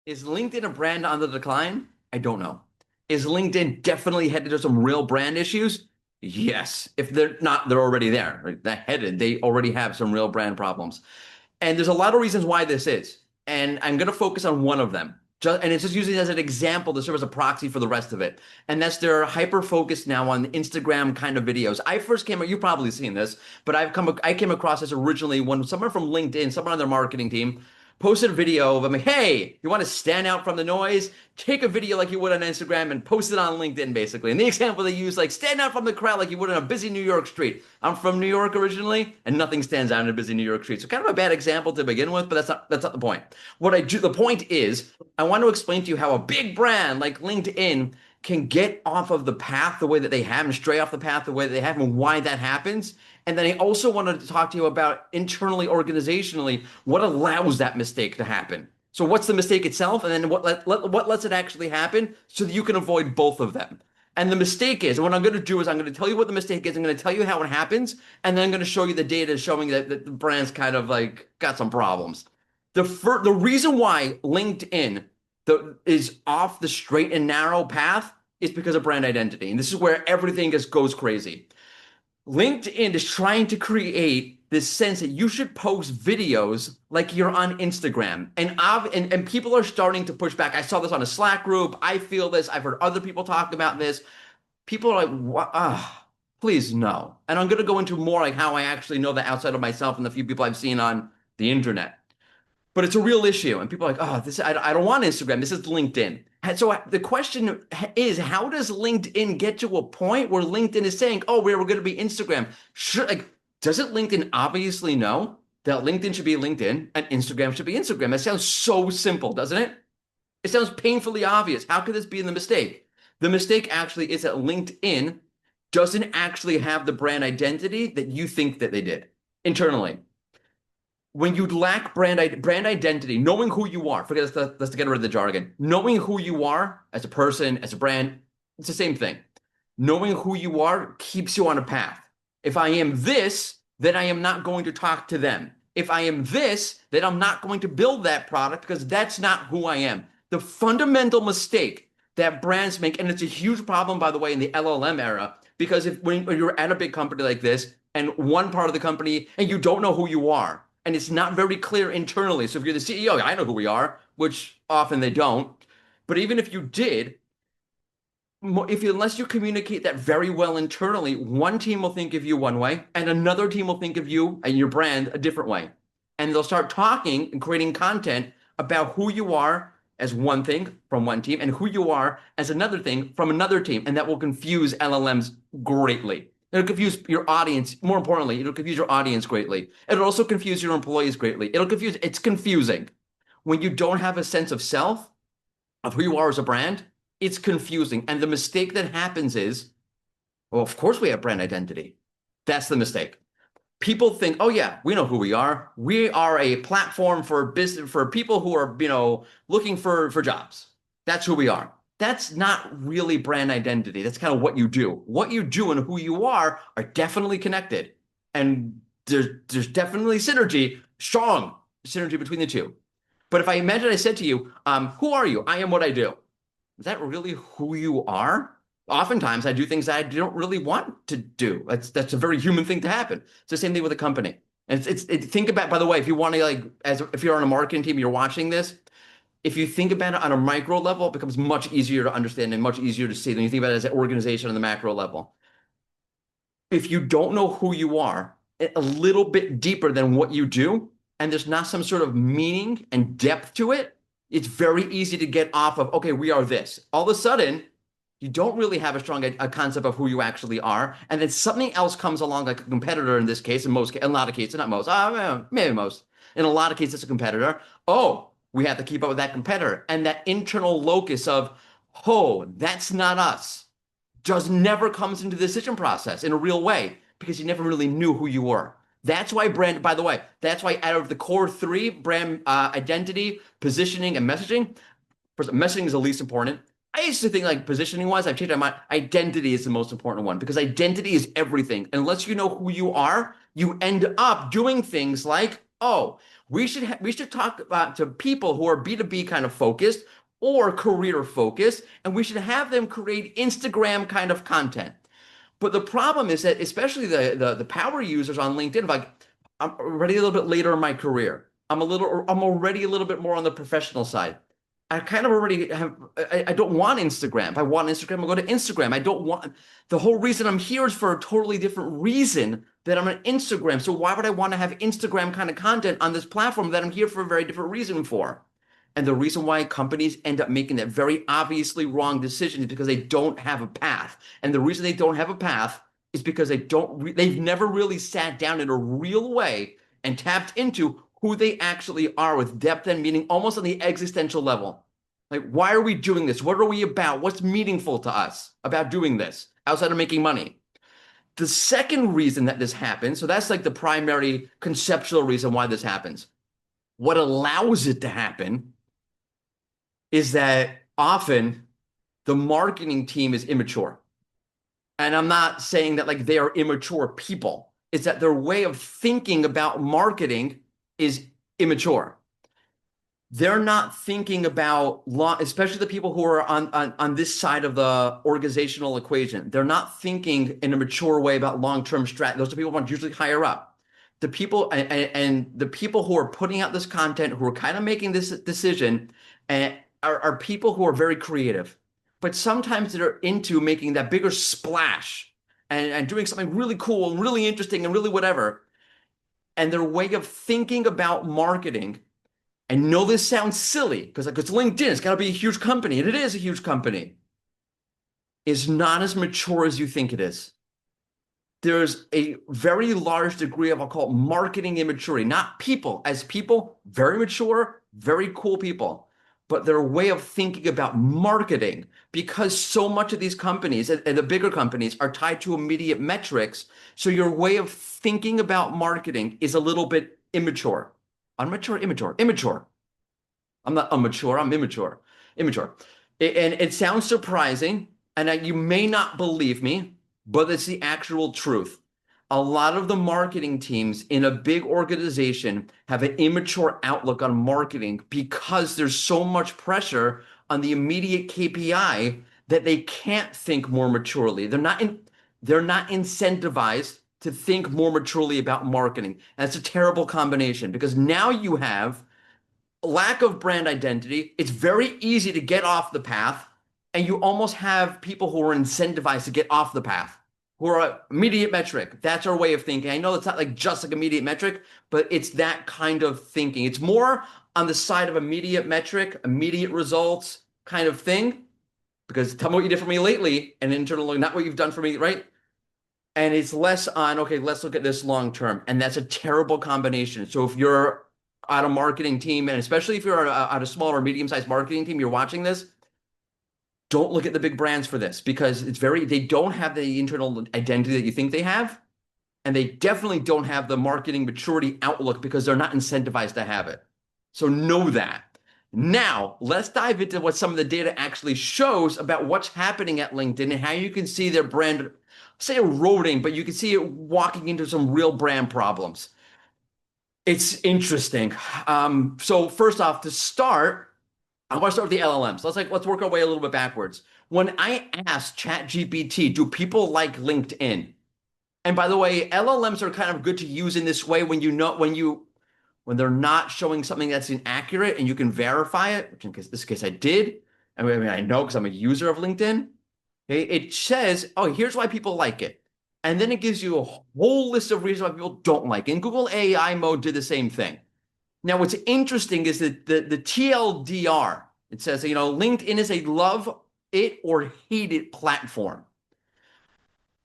Is LinkedIn a brand on the decline? I don't know. Is LinkedIn definitely headed to some real brand issues? Yes. If they're not, they're already there. Right? They're headed. They already have some real brand problems. And there's a lot of reasons why this is. And I'm going to focus on one of them. And it's just using it as an example to serve as a proxy for the rest of it. And that's they're hyper focused now on Instagram kind of videos. I first came, you've probably seen this, but I came across this originally when someone from LinkedIn, someone on their marketing team, posted a video of them. Hey, you want to stand out from the noise? Take a video like you would on Instagram and post it on LinkedIn, basically. And the example they use, like stand out from the crowd like you would on a busy New York street. I'm from New York originally, and nothing stands out in a busy New York street. So kind of a bad example to begin with, but that's not the point. What I do, the point is, I want to explain to you how a big brand like LinkedIn can get off of the path the way that they have and stray off the path the way that they have and why that happens. And then I also wanted to talk to you about internally, organizationally, what allows that mistake to happen. So what's the mistake itself, and then what lets it actually happen so that you can avoid both of them. And the mistake is, and what I'm going to do is I'm going to tell you what the mistake is. I'm going to tell you how it happens, and then I'm going to show you the data showing that the brand's kind of like got some problems. The reason why LinkedIn is off the straight and narrow path is because of brand identity. And this is where everything just goes crazy. LinkedIn is trying to create this sense that you should post videos like you're on Instagram. And people are starting to push back. I saw this on a Slack group. I feel this. I've heard other people talk about this. People are like, what? Please no. And I'm going to go into more like how I actually know that outside of myself and the few people I've seen on the internet. But it's a real issue. And people are like, oh, I don't want Instagram. This is LinkedIn. And so the question is, how does LinkedIn get to a point where LinkedIn is saying, oh, we're going to be Instagram? Doesn't LinkedIn obviously know that LinkedIn should be LinkedIn and Instagram should be Instagram? That sounds so simple, doesn't it? It sounds painfully obvious. How could this be in the mistake? The mistake actually is that LinkedIn doesn't actually have the brand identity that you think that they did internally. When you lack brand identity, knowing who you are, let's get rid of the jargon. Knowing who you are as a person, as a brand, it's the same thing. Knowing who you are keeps you on a path. If I am this, then I am not going to talk to them. If I am this, then I'm not going to build that product because that's not who I am. The fundamental mistake that brands make, and it's a huge problem, by the way, in the LLM era, because when you're at a big company like this and one part of the company and you don't know who you are, and it's not very clear internally. So if you're the CEO, I know who we are, which often they don't. But even if you did, unless you communicate that very well internally, one team will think of you one way, and another team will think of you and your brand a different way. And they'll start talking and creating content about who you are as one thing from one team and who you are as another thing from another team. And that will confuse LLMs greatly. It'll confuse your audience. More importantly, it'll confuse your audience greatly. It'll also confuse your employees greatly. It's confusing. When you don't have a sense of self, of who you are as a brand, it's confusing. And the mistake that happens is, well, of course we have brand identity. That's the mistake. People think, oh yeah, we know who we are. We are a platform for business, for people who are, looking for jobs. That's who we are. That's not really brand identity. That's kind of what you do. What you do and who you are definitely connected. And there's definitely strong synergy between the two. But if I imagine I said to you, who are you? I am what I do. Is that really who you are? Oftentimes I do things that I don't really want to do. That's a very human thing to happen. It's the same thing with a company. And think about, by the way, if you want to if you're on a marketing team, you're watching this, if you think about it on a micro level, it becomes much easier to understand and much easier to see than you think about it as an organization on the macro level. If you don't know who you are a little bit deeper than what you do, and there's not some sort of meaning and depth to it, it's very easy to get off of, okay, we are this. All of a sudden, you don't really have a strong concept of who you actually are. And then something else comes along, like a competitor in this case, in a lot of cases, not most, maybe most. In a lot of cases, it's a competitor. Oh, we have to keep up with that competitor. And that internal locus of, oh, that's not us, just never comes into the decision process in a real way because you never really knew who you were. That's why brand, by the way, that's why out of the core three, brand identity, positioning, and messaging, messaging is the least important. I used to think like positioning wise, I've changed my mind. Identity is the most important one because identity is everything. Unless you know who you are, you end up doing things like, oh, We should talk about to people who are B2B kind of focused or career focused, and we should have them create Instagram kind of content. But the problem is that especially the power users on LinkedIn, like I'm already a little bit later in my career. I'm already a little bit more on the professional side. I kind of already have, I don't want Instagram. If I want Instagram, I'll go to Instagram. I don't want, the whole reason I'm here is for a totally different reason that I'm on Instagram. So why would I want to have Instagram kind of content on this platform that I'm here for a very different reason for? And the reason why companies end up making that very obviously wrong decision is because they don't have a path. And the reason they don't have a path is because they've never really sat down in a real way and tapped into who they actually are with depth and meaning, almost on the existential level. Like, why are we doing this? What are we about? What's meaningful to us about doing this outside of making money? The second reason that this happens, so that's like the primary conceptual reason why this happens. What allows it to happen is that often the marketing team is immature. And I'm not saying that like they are immature people. It's that their way of thinking about marketing is immature. They're not thinking about especially the people who are on this side of the organizational equation. They're not thinking in a mature way about long-term strat. Those are people who are usually higher up. The people and the people who are putting out this content, who are kind of making this decision, are people who are very creative, but sometimes they're into making that bigger splash and doing something really cool and really interesting and really whatever. And their way of thinking about marketing, I know this sounds silly because like it's LinkedIn, it's got to be a huge company, and it is a huge company, is not as mature as you think it is. There's a very large degree of, I'll call it marketing immaturity, not people. As people, very mature, very cool people, but their way of thinking about marketing, because so much of these companies and the bigger companies are tied to immediate metrics. So your way of thinking about marketing is a little bit immature. Immature. I'm not immature, I'm immature. And it sounds surprising, and you may not believe me, but it's the actual truth. A lot of the marketing teams in a big organization have an immature outlook on marketing because there's so much pressure on the immediate KPI that they can't think more maturely. They're not incentivized to think more maturely about marketing. And that's a terrible combination because now you have a lack of brand identity. It's very easy to get off the path, and you almost have people who are incentivized to get off the path, who are immediate metric. That's our way of thinking. I know it's not like just like immediate metric, but it's that kind of thinking. It's more on the side of immediate metric, immediate results kind of thing, because tell me what you did for me lately and internally, not what you've done for me, right? And it's less on, okay, let's look at this long term. And that's a terrible combination. So if you're on a marketing team, and especially if you're on a small or medium-sized marketing team, you're watching this, don't look at the big brands for this because they don't have the internal identity that you think they have. And they definitely don't have the marketing maturity outlook because they're not incentivized to have it. So know that. Now, let's dive into what some of the data actually shows about what's happening at LinkedIn and how you can see their brand, say eroding, but you can see it walking into some real brand problems. It's interesting. So first off, to start, I want to start with the LLMs. Let's work our way a little bit backwards. When I asked ChatGPT, do people like LinkedIn? And by the way, LLMs are kind of good to use in this way when they're not showing something that's inaccurate and you can verify it, which in this case I did. I mean, I know because I'm a user of LinkedIn. Okay, it says, oh, here's why people like it. And then it gives you a whole list of reasons why people don't like it. And Google AI mode did the same thing. Now, what's interesting is that the TLDR, it says, LinkedIn is a love it or hate it platform.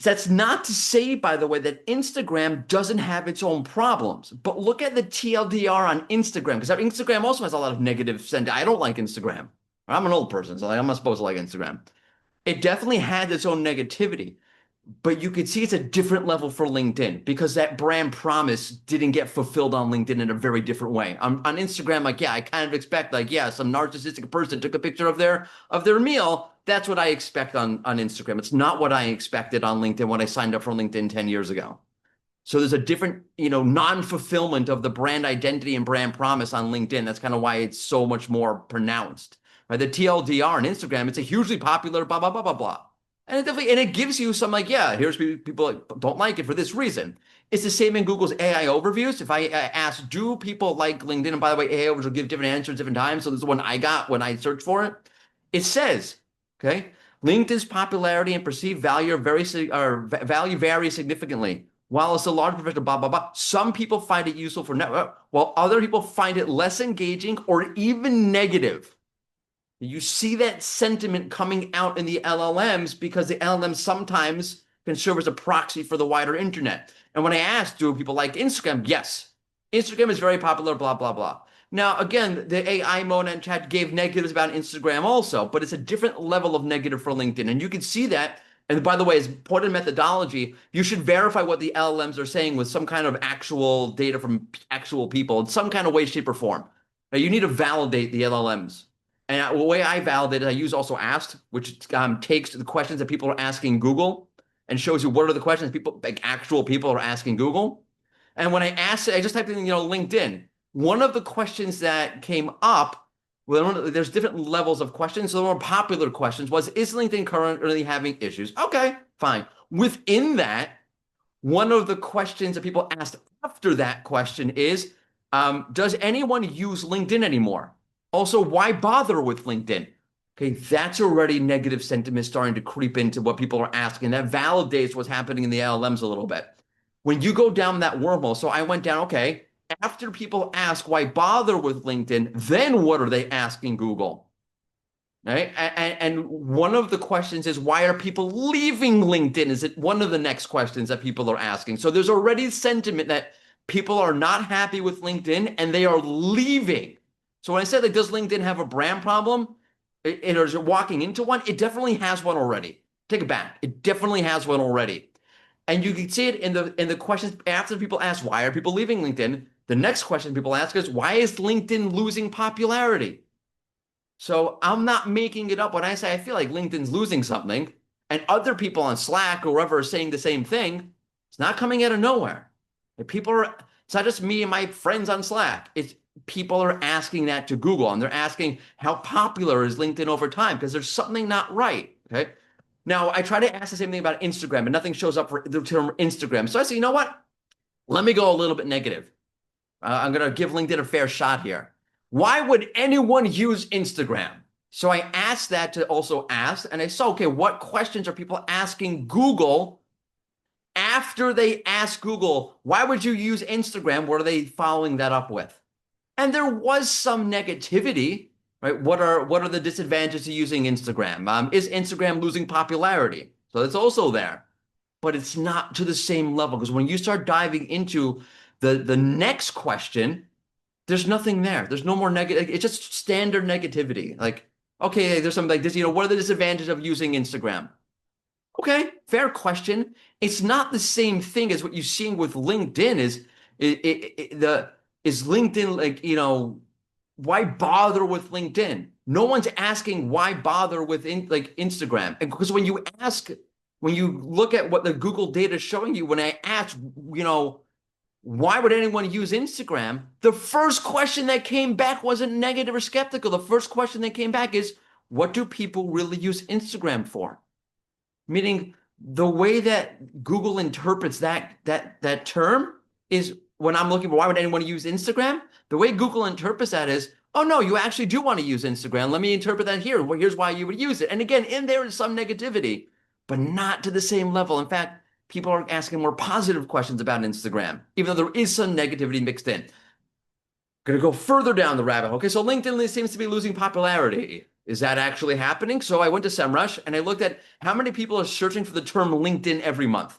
That's not to say, by the way, that Instagram doesn't have its own problems. But look at the TLDR on Instagram, because Instagram also has a lot of negative sentiment. I don't like Instagram. I'm an old person, so I'm not supposed to like Instagram. It definitely had its own negativity. But you could see it's a different level for LinkedIn because that brand promise didn't get fulfilled on LinkedIn in a very different way. On Instagram, like, yeah, I kind of expect, like, yeah, some narcissistic person took a picture of their meal. That's what I expect on Instagram. It's not what I expected on LinkedIn when I signed up for LinkedIn 10 years ago. So there's a different, non-fulfillment of the brand identity and brand promise on LinkedIn. That's kind of why it's so much more pronounced, right? The TLDR on Instagram, it's a hugely popular blah, blah, blah, blah, blah. And it gives you some like, yeah, here's people don't like it for this reason. It's the same in Google's AI overviews. If I ask, do people like LinkedIn? And by the way, AI overviews will give different answers different times. So this is the one I got when I searched for it. It says, okay, LinkedIn's popularity and perceived value value vary significantly. While it's a large professional, blah, blah, blah, some people find it useful for network, while other people find it less engaging or even negative. You see that sentiment coming out in the LLMs because the LLMs sometimes can serve as a proxy for the wider internet. And when I asked, do people like Instagram? Yes. Instagram is very popular, blah, blah, blah. Now, again, the AI mode and chat gave negatives about Instagram also, but it's a different level of negative for LinkedIn. And you can see that. And by the way, as part of methodology, you should verify what the LLMs are saying with some kind of actual data from actual people in some kind of way, shape, or form. Now, you need to validate the LLMs. And the way I validate it, I use also Asked, which takes the questions that people are asking Google and shows you what are the questions people, like actual people are asking Google. And when I asked it, I just typed in, LinkedIn. One of the questions that came up, well, there's different levels of questions. So the more popular questions was, is LinkedIn currently having issues? Okay, fine. Within that, one of the questions that people asked after that question is, does anyone use LinkedIn anymore? Also, why bother with LinkedIn? Okay, that's already negative sentiment starting to creep into what people are asking. That validates what's happening in the LLMs a little bit. When you go down that wormhole, so I went down, okay, after people ask why bother with LinkedIn, then what are they asking Google? Right? And one of the questions is, why are people leaving LinkedIn? Is it one of the next questions that people are asking? So there's already sentiment that people are not happy with LinkedIn and they are leaving. So when I said, like, does LinkedIn have a brand problem? Or is it walking into one? It definitely has one already. Take it back. It definitely has one already. And you can see it in the questions after people ask, why are people leaving LinkedIn? The next question people ask is, why is LinkedIn losing popularity? So I'm not making it up when I say I feel like LinkedIn's losing something, and other people on Slack or wherever are saying the same thing. It's not coming out of nowhere. It's not just me and my friends on Slack. It's people are asking that to Google, and they're asking how popular is LinkedIn over time because there's something not right. Okay. Now I try to ask the same thing about Instagram, but nothing shows up for the term Instagram. So I say, you know what? Let me go a little bit negative. I'm going to give LinkedIn a fair shot here. Why would anyone use Instagram? So I asked that to also ask, and I saw, okay, what questions are people asking Google after they ask Google, why would you use Instagram? What are they following that up with? And there was some negativity, right? What are the disadvantages to using Instagram? Is Instagram losing popularity? So it's also there, but it's not to the same level because when you start diving into the next question, there's nothing there. There's no more negative. It's just standard negativity. Like, okay, there's something like this. What are the disadvantages of using Instagram? Okay, fair question. It's not the same thing as what you're seeing with LinkedIn. Is LinkedIn like, why bother with LinkedIn? No one's asking why bother with Instagram. And because when you look at what the Google data is showing you, when I ask, why would anyone use Instagram? The first question that came back wasn't negative or skeptical. The first question that came back is, what do people really use Instagram for? Meaning the way that Google interprets that term is when I'm looking for why would anyone use Instagram? The way Google interprets that is, oh no, you actually do want to use Instagram. Let me interpret that here. Well, here's why you would use it. And again, in there is some negativity, but not to the same level. In fact, people are asking more positive questions about Instagram, even though there is some negativity mixed in. Going to go further down the rabbit hole. Okay, so LinkedIn seems to be losing popularity. Is that actually happening? So I went to SEMrush and I looked at how many people are searching for the term LinkedIn every month.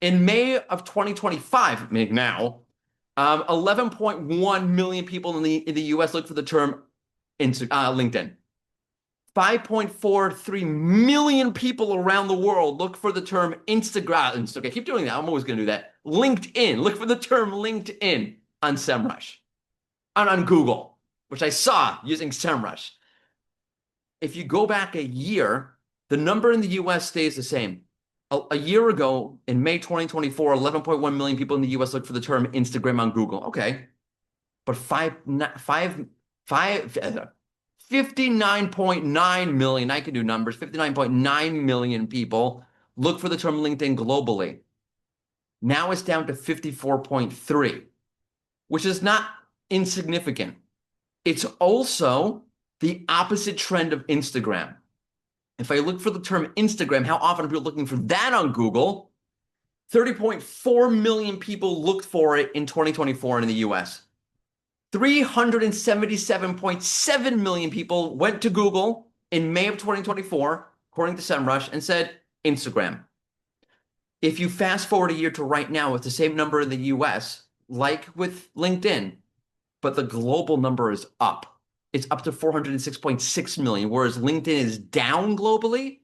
In May of 2025, now, 11.1 million people in the US look for the term LinkedIn. 5.43 million people around the world look for the term Instagram. Okay, keep doing that. I'm always going to do that. LinkedIn. Look for the term LinkedIn on SEMrush. On Google, which I saw using SEMrush. If you go back a year, the number in the US stays the same. A year ago, in May 2024, 11.1 million people in the US looked for the term Instagram on Google. Okay. But 59.9 million, I can do numbers, 59.9 million people look for the term LinkedIn globally. Now it's down to 54.3, which is not insignificant. It's also the opposite trend of Instagram. If I look for the term Instagram, how often are people looking for that on Google? 30.4 million people looked for it in 2024 in the US. 377.7 million people went to Google in May of 2024, according to SEMrush, and said Instagram. If you fast forward a year to right now with the same number in the US, like with LinkedIn, but the global number is up. It's up to 406.6 million, whereas LinkedIn is down globally,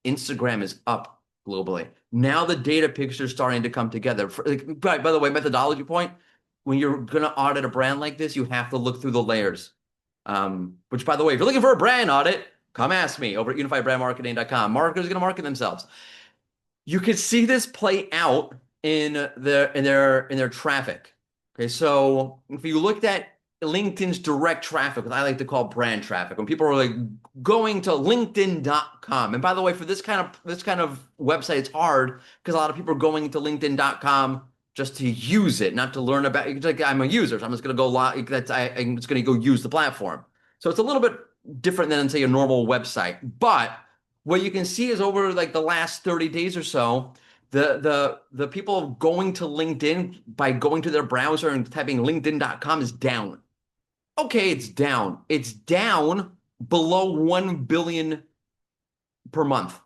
Instagram is up globally. Now the data picture is starting to come together. By the way, methodology point, when you're going to audit a brand like this, you have to look through the layers. Which, by the way, if you're looking for a brand audit, come ask me over at unifiedbrandmarketing.com. Marketers are going to market themselves. You can see this play out in their traffic. Okay, so if you looked at LinkedIn's direct traffic, what I like to call brand traffic, when people are like going to LinkedIn.com. And by the way, for this kind of website, it's hard because a lot of people are going to LinkedIn.com just to use it, not to learn about it. Like, I'm a user, so I'm just going to go I'm just going to go use the platform. So it's a little bit different than, say, a normal website. But what you can see is over like the last 30 days or so, the people going to LinkedIn by going to their browser and typing LinkedIn.com is down. Okay, it's down. It's down below 1 billion per month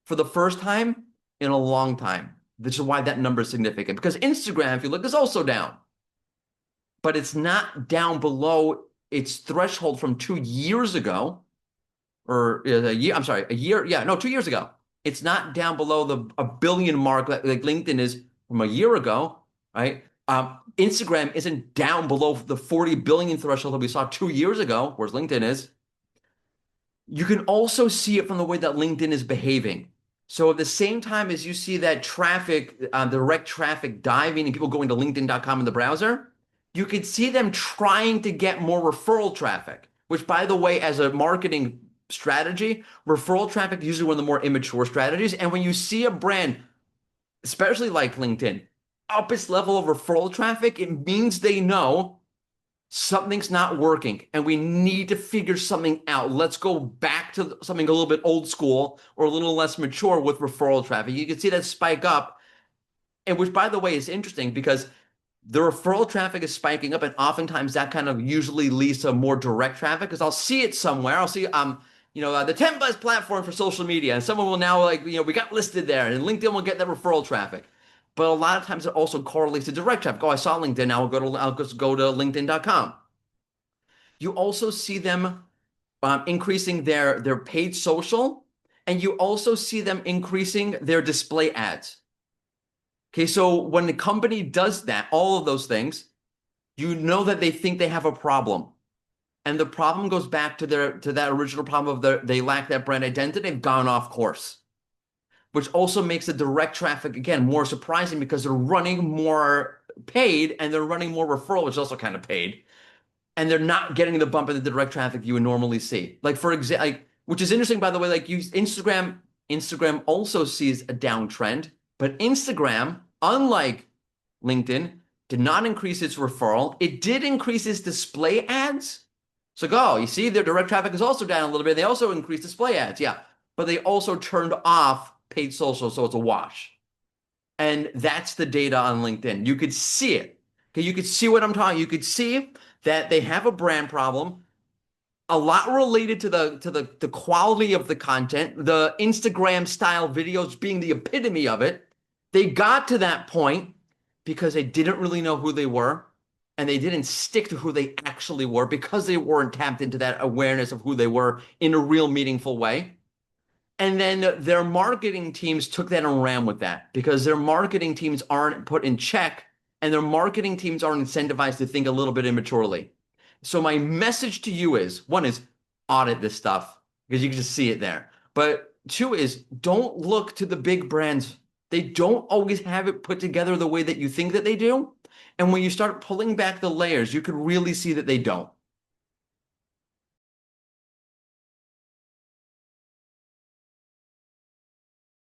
for the first time in a long time. This is why that number is significant, because Instagram, if you look, is also down, but it's not down below its threshold from 2 years ago, or a year. I'm sorry, a year. Yeah, no, 2 years ago. It's not down below the a billion mark like LinkedIn is from a year ago, right? Instagram isn't down below the 40 billion threshold that we saw 2 years ago, whereas LinkedIn is. You can also see it from the way that LinkedIn is behaving. So at the same time as you see that traffic, direct traffic diving and people going to LinkedIn.com in the browser, you could see them trying to get more referral traffic, which, by the way, as a marketing strategy, referral traffic is usually one of the more immature strategies. And when you see a brand, especially like LinkedIn, up its level of referral traffic, it means they know something's not working and we need to figure something out. Let's go back to something a little bit old school or a little less mature with referral traffic. You can see that spike up, and which, by the way, is interesting because the referral traffic is spiking up, and oftentimes that kind of usually leads to more direct traffic, because I'll see it somewhere. I'll see the 10 best platform for social media, and someone will now we got listed there, and LinkedIn will get that referral traffic. But a lot of times it also correlates to direct traffic. Oh, I saw LinkedIn. Now I'll just go to LinkedIn.com. You also see them increasing their paid social, and you also see them increasing their display ads. Okay, so when the company does that, all of those things, you know that they think they have a problem. And the problem goes back to that original problem of they lack that brand identity. They've gone off course, which also makes the direct traffic, again, more surprising because they're running more paid and they're running more referral, which is also kind of paid. And they're not getting the bump in the direct traffic you would normally see. Like, for example, which is interesting, by the way, like Instagram also sees a downtrend, but Instagram, unlike LinkedIn, did not increase its referral. It did increase its display ads. So you see their direct traffic is also down a little bit. They also increased display ads, yeah. But they also turned off paid social, so it's a wash. And that's the data on LinkedIn. You could see it. Okay, you could see what I'm talking. You could see that they have a brand problem, a lot related to the quality of the content, the Instagram style videos being the epitome of it. They got to that point because they didn't really know who they were, and they didn't stick to who they actually were because they weren't tapped into that awareness of who they were in a real meaningful way. And then their marketing teams took that and ran with that because their marketing teams aren't put in check and their marketing teams aren't incentivized to think a little bit immaturely. So my message to you is, one is audit this stuff because you can just see it there. But two is don't look to the big brands. They don't always have it put together the way that you think that they do. And when you start pulling back the layers, you can really see that they don't.